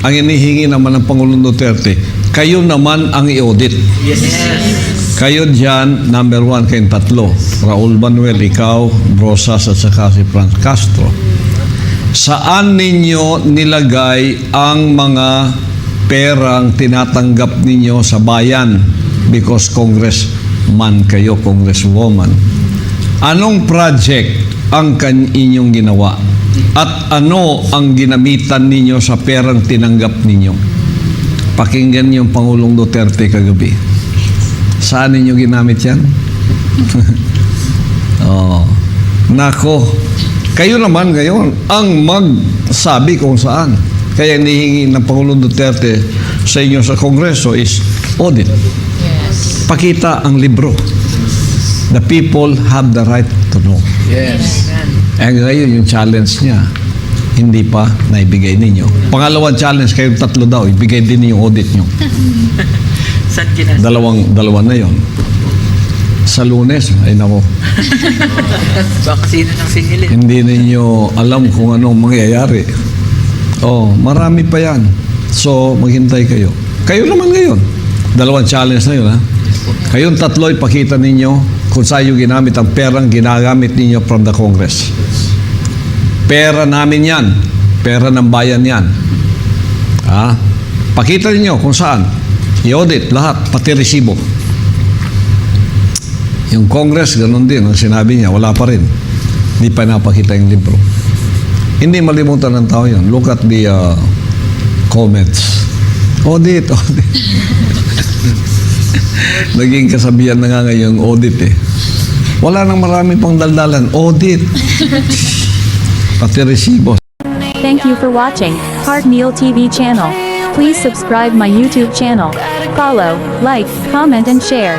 ang inihingi naman ng Pangulong Duterte, kayo naman ang i-audit. Yes. Kayo dyan, number 1, kayong tatlo. Raul Manuel, ikaw, Brosas, at saka si Franz Castro. Saan ninyo nilagay ang mga perang tinatanggap ninyo sa bayan? Because congressman kayo, congresswoman. Anong project ang inyong ginawa? At ano ang ginamitan ninyo sa perang tinanggap ninyo? Pakinggan niyo yung Pangulong Duterte kagabi. Saan ninyo ginamit yan? Oh, nako. Kayo naman ngayon ang magsabi kung saan. Kaya nihingi ng Pangulong Duterte sa inyo sa Kongreso is audit. Yes. Pakita ang libro. The people have the right to know. Yes. Eh ngayon yung challenge niya, hindi pa naibigay ninyo. Pangalawang challenge, kayong tatlo daw, ibigay din yung audit nyo. Saan ginasa? Dalawa na yon. Sa Lunes, ay nako, Baka sino nang singilin? hindi ninyo alam kung anong mangyayari. Oh, marami pa yan. So, maghintay kayo. Kayo naman ngayon. Dalawang challenge na yun, ha? Kayong tatlo, ipakita ninyo kung saan yung ginamit ang perang ginagamit ninyo from the Congress. Pera namin yan. Pera ng bayan yan. Ha? Pakita ninyo kung saan. I-audit lahat, pati resibo. Yung Congress, ganun din. Ang sinabi niya, wala pa rin. Hindi pa napakita yung libro. Hindi malimutan ng tao yun. Look at the comments. Audit. Naging kasabihan na nga ngayon audit eh. Wala nang marami pang daldalan. Audit. Pati resibo. Thank you for watching Heart Meal TV channel. Please subscribe my YouTube channel. Follow, like, comment and share.